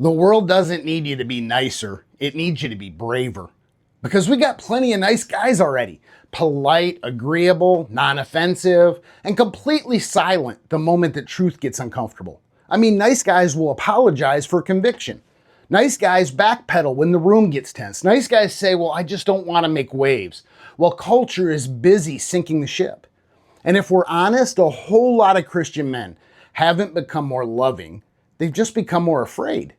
The world doesn't need you to be nicer, it needs you to be braver. Because we got plenty of nice guys already. Polite, agreeable, non-offensive, and completely silent the moment that truth gets uncomfortable. I mean, nice guys will apologize for conviction. Nice guys backpedal when the room gets tense. Nice guys say, well, I just don't want to make waves. While culture is busy sinking the ship. And if we're honest, a whole lot of Christian men haven't become more loving. They've just become more afraid.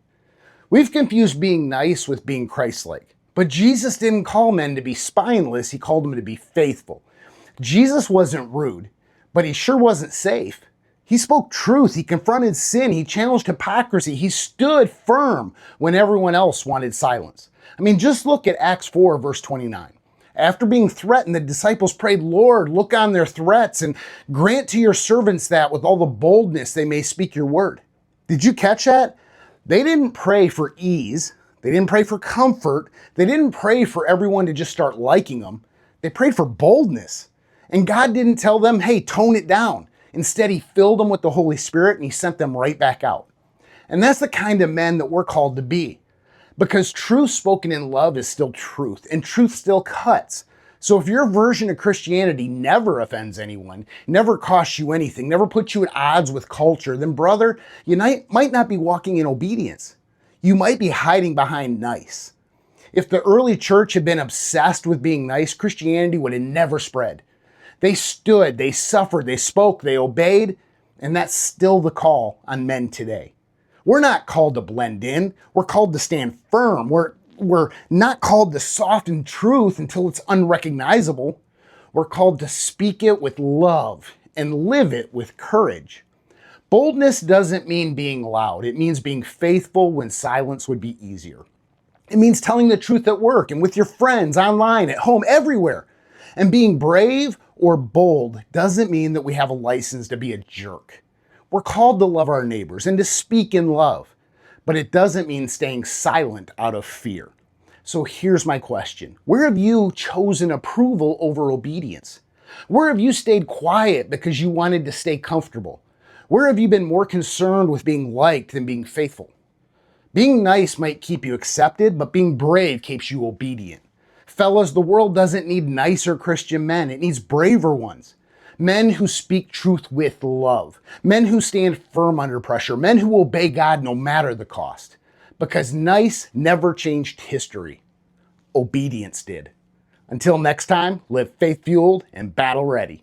We've confused being nice with being Christ-like. But Jesus didn't call men to be spineless, he called them to be faithful. Jesus wasn't rude, but he sure wasn't safe. He spoke truth, he confronted sin, he challenged hypocrisy, he stood firm when everyone else wanted silence. I mean, just look at Acts 4, verse 29. After being threatened, the disciples prayed, Lord, look on their threats and grant to your servants that with all the boldness they may speak your word. Did you catch that? They didn't pray for ease. They didn't pray for comfort. They didn't pray for everyone to just start liking them. They prayed for boldness. And God didn't tell them, hey, tone it down. Instead, he filled them with the Holy Spirit and he sent them right back out. And that's the kind of men that we're called to be. Because truth spoken in love is still truth, and truth still cuts. So if your version of Christianity never offends anyone, never costs you anything, never puts you at odds with culture, then brother, you might not be walking in obedience. You might be hiding behind nice. If the early church had been obsessed with being nice, Christianity would have never spread. They stood, they suffered, they spoke, they obeyed, and that's still the call on men today. We're not called to blend in. We're called to stand firm. We're not called to soften truth until it's unrecognizable. We're called to speak it with love and live it with courage. Boldness doesn't mean being loud. It means being faithful when silence would be easier. It means telling the truth at work and with your friends, online, at home, everywhere. And being brave or bold doesn't mean that we have a license to be a jerk. We're called to love our neighbors and to speak in love. But it doesn't mean staying silent out of fear. So here's my question. Where have you chosen approval over obedience? Where have you stayed quiet because you wanted to stay comfortable? Where have you been more concerned with being liked than being faithful? Being nice might keep you accepted, but being brave keeps you obedient. Fellas, the world doesn't need nicer Christian men. It needs braver ones. Men who speak truth with love. Men who stand firm under pressure. Men who obey God no matter the cost. Because nice never changed history. Obedience did. Until next time, live faith-fueled and battle-ready.